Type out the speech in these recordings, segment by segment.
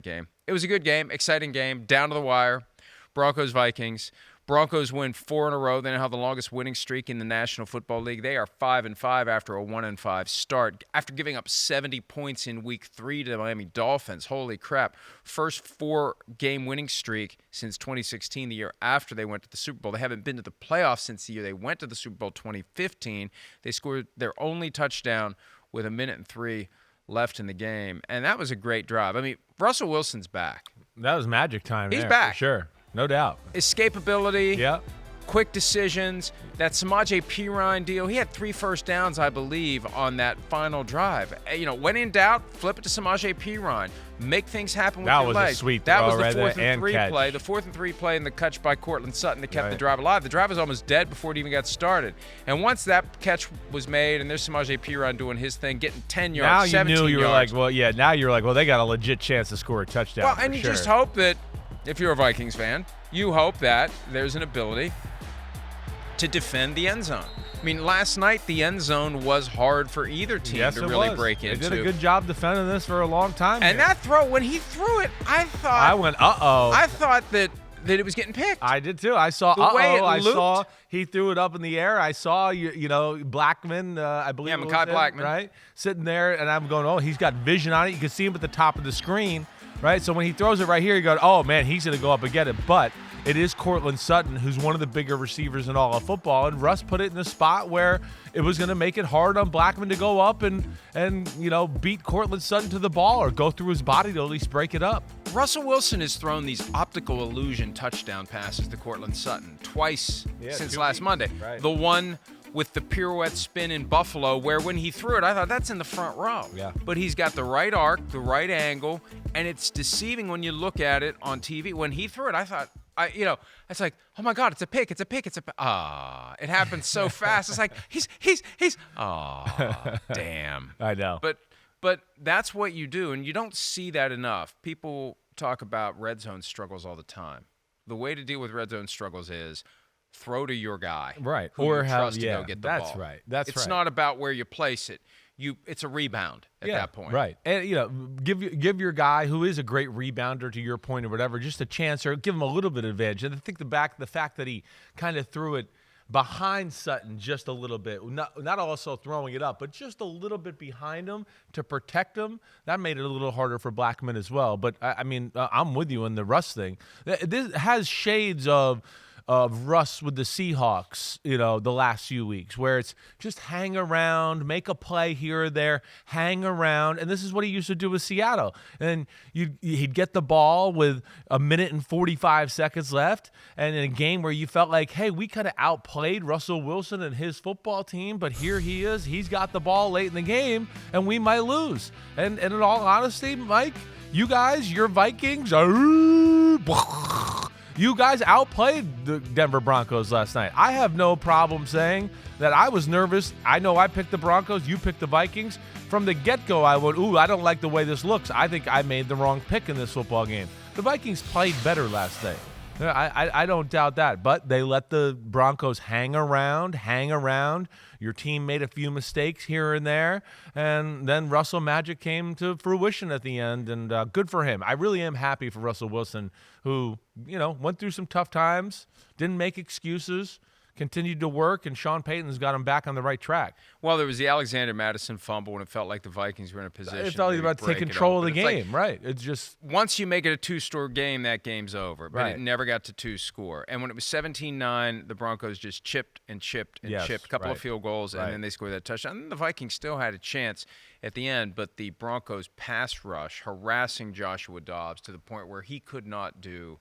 game. It was a good game, exciting game, down to the wire. Broncos, Vikings. Broncos win 4 in a row. They now have the longest winning streak in the National Football League. They are 5-5 after a 1-5 start. After giving up 70 points in Week 3 to the Miami Dolphins. Holy crap. First 4-game winning streak since 2016, the year after they went to the Super Bowl. They haven't been to the playoffs since the year they went to the Super Bowl 2015. They scored their only touchdown with 1:03 left in the game. And that was a great drive. I mean, Russell Wilson's back. That was magic time. He's there, back. For sure. No doubt. Escapability. Yep. Quick decisions. That Samaje Perine deal, he had 3 first downs, I believe, on that final drive. You know, when in doubt, flip it to Samaje Perine. Make things happen with your legs. That was a sweet That throw was the right 4th there, and 3 catch. play. The 4th and 3 play and the catch by Cortland Sutton that kept the drive alive. The drive was almost dead before it even got started. And once that catch was made, and there's Samaje Perine doing his thing, getting 10 yards, 17 Now you knew you were yards. like, well, yeah, now you're like, well, they got a legit chance to score a touchdown. Well, and you just hope that, if you're a Vikings fan, you hope that there's an ability to defend the end zone. I mean, last night the end zone was hard for either team to really break into. They did a good job defending this for a long time. And that throw, when he threw it, I went, uh-oh. I thought that it was getting picked. I did too. I saw, I saw he threw it up in the air. I saw, you know, Blackman, I believe. Yeah, Mekhi Blackman. Right? Sitting there, and I'm going, oh, he's got vision on it. You can see him at the top of the screen, right? So when he throws it right here, you go, oh, man, he's going to go up and get it. But it is Cortland Sutton, who's one of the bigger receivers in all of football, and Russ put it in a spot where it was going to make it hard on Blackman to go up and you know, beat Cortland Sutton to the ball or go through his body to at least break it up. Russell Wilson has thrown these optical illusion touchdown passes to Cortland Sutton twice since last Monday. Right. The one with the pirouette spin in Buffalo, where when he threw it, I thought that's in the front row. Yeah. But he's got the right arc, the right angle, and it's deceiving when you look at it on TV. When he threw it, I thought, it's like, oh my God, it's a pick, it's a pick, it's a pick. It happens so fast. It's like, he's, damn. I know. But that's what you do, and you don't see that enough. People talk about red zone struggles all the time. The way to deal with red zone struggles is throw to your guy, right? Who Or you trust to go get the that's ball. Right. That's it's right. not about where you place it. It's a rebound at that point. Right. And, you know, give your guy who is a great rebounder, to your point or whatever, just a chance, or give him a little bit of edge. And I think the fact that he kind of threw it behind Sutton just a little bit, not also throwing it up, but just a little bit behind him to protect him, that made it a little harder for Blackman as well. But, I mean, I'm with you on the Russ thing. This has shades of Russ with the Seahawks, you know, the last few weeks, where it's just hang around, make a play here or there, hang around. And this is what he used to do with Seattle. And he'd get the ball with 1:45 seconds left. And in a game where you felt like, hey, we kind of outplayed Russell Wilson and his football team, but here he is. He's got the ball late in the game, and we might lose. And in all honesty, Mike, you guys, your Vikings, you guys outplayed the Denver Broncos last night. I have no problem saying that I was nervous. I know I picked the Broncos. You picked the Vikings. From the get-go, I went, I don't like the way this looks. I think I made the wrong pick in this football game. The Vikings played better last night. I don't doubt that. But they let the Broncos hang around. Your team made a few mistakes here and there. And then Russell Magic came to fruition at the end. And good for him. I really am happy for Russell Wilson, who, you know, went through some tough times, didn't make excuses, continued to work, and Sean Payton's got him back on the right track. Well, there was the Alexander Madison fumble, and it felt like the Vikings were in a position. It's all about to take control of the game, right? It's just once you make it a 2-score game, that game's over. But right. It never got to 2-score. And when it was 17-9, the Broncos just chipped and chipped and chipped. A couple of field goals, and then they scored that touchdown. And the Vikings still had a chance at the end, but the Broncos pass rush harassing Joshua Dobbs to the point where he could not do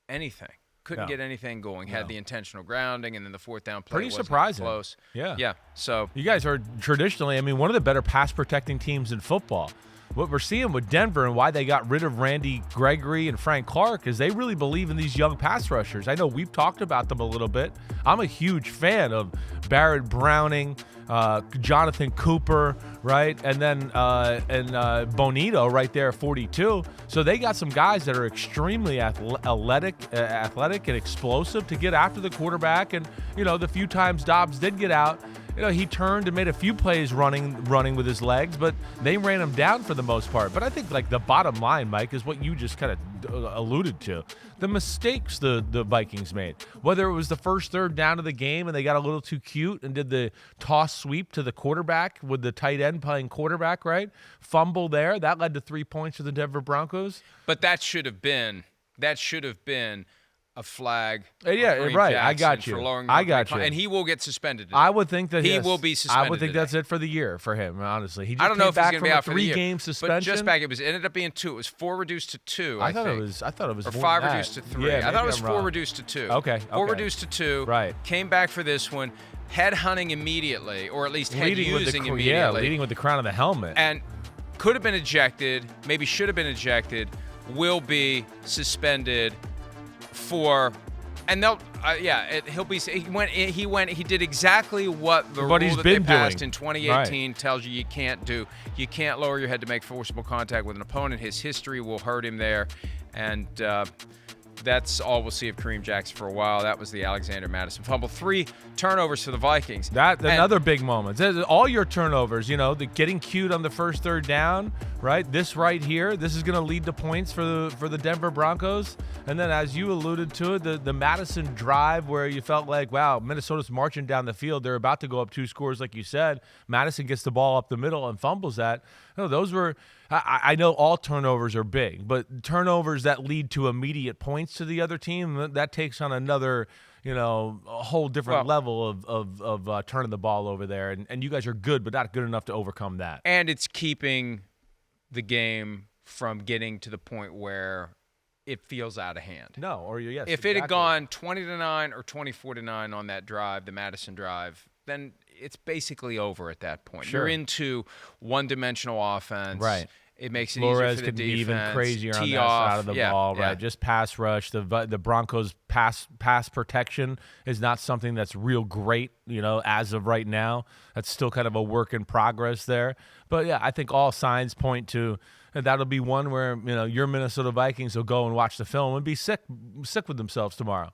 anything. Couldn't get anything going. Had the intentional grounding, and then the fourth down play. Pretty surprising. Close. Yeah. So you guys are traditionally, one of the better pass protecting teams in football. What we're seeing with Denver and why they got rid of Randy Gregory and Frank Clark is they really believe in these young pass rushers. I know we've talked about them a little bit. I'm a huge fan of Barrett Browning, Jonathan Cooper, right? And then Bonito right there at 42. So they got some guys that are extremely athletic and explosive to get after the quarterback. And, you know, the few times Dobbs did get out, he turned and made a few plays running with his legs, but they ran him down for the most part. But I think like the bottom line, Mike, is what you just kind of alluded to. The mistakes the Vikings made, whether it was the first third down of the game and they got a little too cute and did the toss sweep to the quarterback with the tight end playing quarterback, right? Fumble there. That led to 3 points for the Denver Broncos. But that should have been a flag. Yeah, Kareem right. Jackson I got you. For lowering I got you. And he will get suspended today. I would think that he will be suspended. I would think today. that's it for the year for him, honestly. He just I don't know if he's back going to from be a out for the year. 3-game suspension. But just back, it ended up being 2. It was 4 reduced to 2. I thought think. it was or more 5 than reduced to that. 3. Yeah, I thought it was maybe 4 I'm reduced to 2. Okay. 4 reduced to 2. Right. Came back for this one. Head hunting immediately, or at least head leading using immediately. Yeah, leading with the crown of the helmet. And could have been ejected, maybe should have been ejected, will be suspended for, and they'll, he'll be. He did exactly what the rule that they passed in 2018 tells you can't do. You can't lower your head to make forcible contact with an opponent. His history will hurt him there, and that's all we'll see of Kareem Jackson for a while. That was the Alexander Madison fumble. 3 turnovers for the Vikings. Another big moment. All your turnovers, the getting cute on the first third down, right? This right here, this is going to lead to points for the Denver Broncos. And then as you alluded to it, the Madison drive where you felt like, wow, Minnesota's marching down the field. They're about to go up 2 scores, like you said. Madison gets the ball up the middle and fumbles that. Those were, I know all turnovers are big, but turnovers that lead to immediate points to the other team, that takes on another, a whole different level of turning the ball over there. And you guys are good, but not good enough to overcome that. And it's keeping the game from getting to the point where it feels out of hand. No, or yes. If it had gone 20-9 or 24-9 on that drive, the Madison drive, then it's basically over at that point. Sure. You're into one-dimensional offense. Right. It makes it Flores easier for the could be defense. even crazier on that off. side of the ball, right? Just pass rush. The Broncos pass protection is not something that's real great, as of right now. That's still kind of a work in progress there. But yeah, I think all signs point to that'll be one where your Minnesota Vikings will go and watch the film and be sick with themselves tomorrow.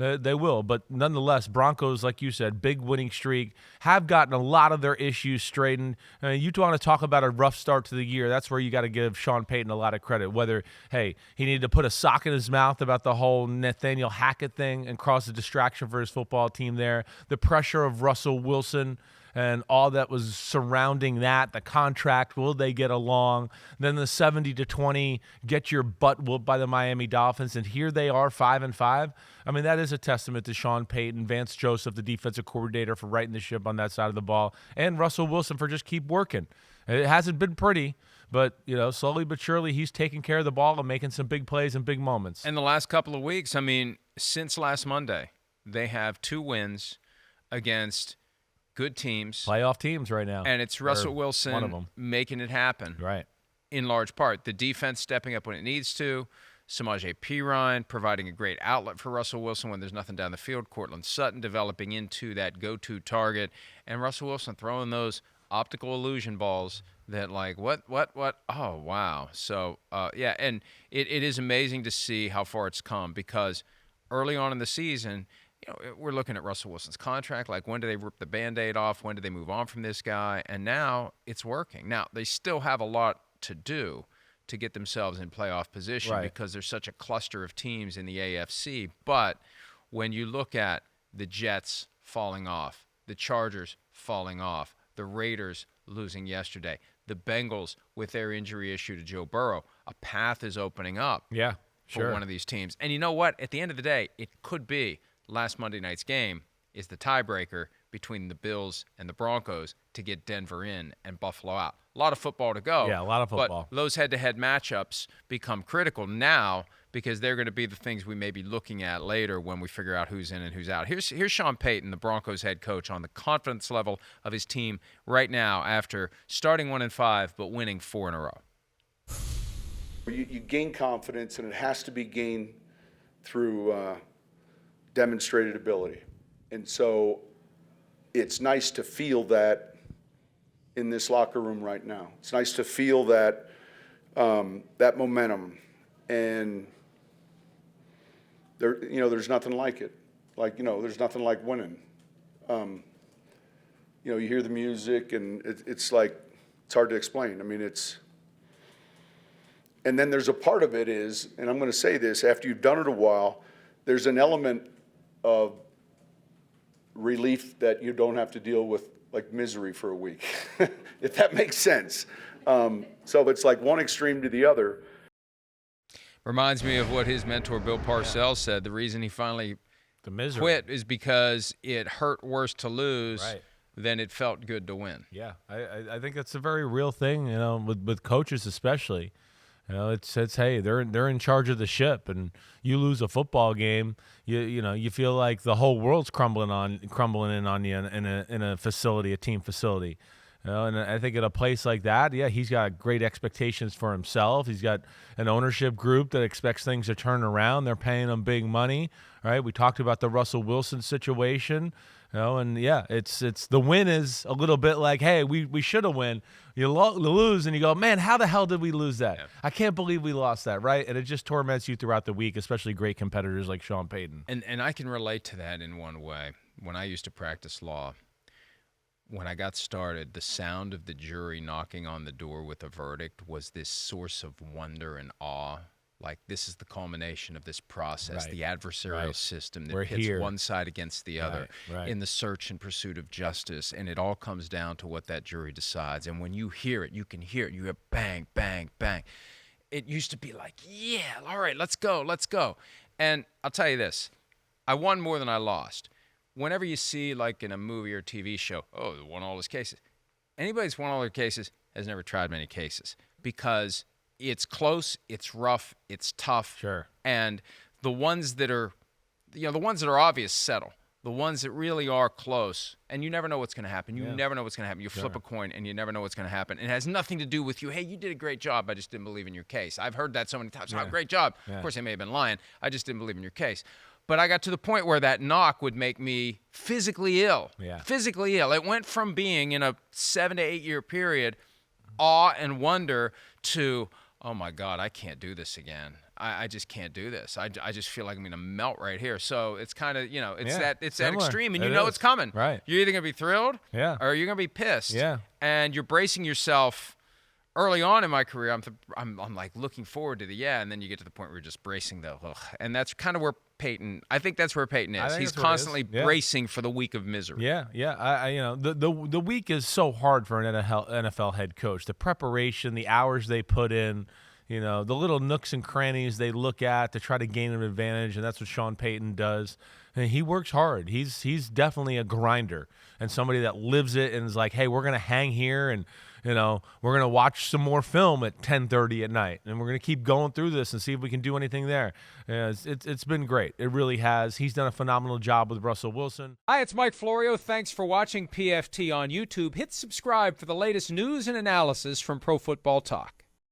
They will, but nonetheless, Broncos, like you said, big winning streak, have gotten a lot of their issues straightened. You want to talk about a rough start to the year, that's where you got to give Sean Payton a lot of credit. Whether, he needed to put a sock in his mouth about the whole Nathaniel Hackett thing and cause a distraction for his football team there, the pressure of Russell Wilson and all that was surrounding that, the contract, will they get along? Then the 70-20, get your butt whooped by the Miami Dolphins, and here they are 5-5. I mean, that is a testament to Sean Payton, Vance Joseph, the defensive coordinator, for righting the ship on that side of the ball, and Russell Wilson for just keep working. It hasn't been pretty, but, slowly but surely he's taking care of the ball and making some big plays and big moments. And the last couple of weeks, since last Monday, they have 2 wins against good teams. Playoff teams right now. And it's Russell Wilson one of them making it happen. Right. In large part. The defense stepping up when it needs to. Samaje Perine providing a great outlet for Russell Wilson when there's nothing down the field. Cortland Sutton developing into that go-to target. And Russell Wilson throwing those optical illusion balls that what? Oh, wow. So, and it is amazing to see how far it's come because early on in the season – we're looking at Russell Wilson's contract. Like, when do they rip the Band-Aid off? When do they move on from this guy? And now it's working. Now, they still have a lot to do to get themselves in playoff position because there's such a cluster of teams in the AFC. But when you look at the Jets falling off, the Chargers falling off, the Raiders losing yesterday, the Bengals with their injury issue to Joe Burrow, a path is opening up for one of these teams. And you know what? At the end of the day, it could be last Monday night's game is the tiebreaker between the Bills and the Broncos to get Denver in and Buffalo out. A lot of football to go. Yeah, a lot of football. But those head-to-head matchups become critical now because they're going to be the things we may be looking at later when we figure out who's in and who's out. Here's Sean Payton, the Broncos head coach, on the confidence level of his team right now after starting 1-5 but winning 4 in a row. You gain confidence, and it has to be gained through demonstrated ability. And so it's nice to feel that in this locker room right now. It's nice to feel that that momentum, and there's nothing like it. There's nothing like winning. you know, you hear the music, and it's like, it's hard to explain. I mean, and then there's a part of it is, and I'm going to say this, after you've done it a while, there's an element of relief that you don't have to deal with, like, misery for a week, if that makes sense. So it's like one extreme to the other. Reminds me of what his mentor Bill Parcells said. The reason he finally quit is because it hurt worse to lose than it felt good to win. Yeah, I think that's a very real thing, you know, with coaches especially. You know, it says, hey, they're in charge of the ship, and you lose a football game, you know, you feel like the whole world's crumbling in on you in a facility, a team facility. You know, and I think at a place like that, yeah, he's got great expectations for himself. He's got an ownership group that expects things to turn around. They're paying him big money, right? We talked about the Russell Wilson situation. You know, and yeah, it's the win is a little bit like, hey, we should have won. You lose, and you go, man, how the hell did we lose that? Yeah. I can't believe we lost that, right? And it just torments you throughout the week, especially great competitors like Sean Payton. And I can relate to that in one way. When I used to practice law, when I got started, the sound of the jury knocking on the door with a verdict was this source of wonder and awe. Like, this is the culmination of this process, the adversarial system that pits one side against the other in the search and pursuit of justice. And it all comes down to what that jury decides. And when you hear it, you can hear it. You hear bang, bang, bang. It used to be like, yeah, all right, let's go, let's go. And I'll tell you this, I won more than I lost. Whenever you see, like in a movie or TV show, oh, they won all his cases. Anybody that's won all their cases has never tried many cases, because it's close, it's rough, it's tough. Sure. And the ones that are, you know, the ones that are obvious settle. The ones that really are close, and you never know what's going to happen. You never know what's going to happen. You flip a coin, and you never know what's going to happen. It has nothing to do with you. Hey, you did a great job. I just didn't believe in your case. I've heard that so many times. Oh, great job. Of course, they may have been lying. I just didn't believe in your case. But I got to the point where that knock would make me physically ill. Yeah. Physically ill. It went from being, in a 7 to 8 year period, awe and wonder to, oh my God, I can't do this again. I just can't do this. I just feel like I'm going to melt right here. So it's kind of, you know, it's that extreme, and you know it's coming. Right. You're either going to be thrilled or you're going to be pissed. Yeah. And you're bracing yourself. Early on in my career, I'm like looking forward to the and then you get to the point where you're just bracing the and that's kind of where Payton. I think that's where Payton is. He's constantly bracing for the week of misery. Yeah. I you know, the week is so hard for an NFL head coach. The preparation, the hours they put in, you know, the little nooks and crannies they look at to try to gain an advantage, and that's what Sean Payton does. And he works hard. He's definitely a grinder and somebody that lives it and is like, hey, we're gonna hang here, and you know, we're going to watch some more film at 10:30 at night, and we're going to keep going through this and see if we can do anything there. It's been great. It really has. He's done a phenomenal job with Russell Wilson. Hi, it's Mike Florio. Thanks for watching PFT on YouTube. Hit subscribe for the latest news and analysis from Pro Football Talk.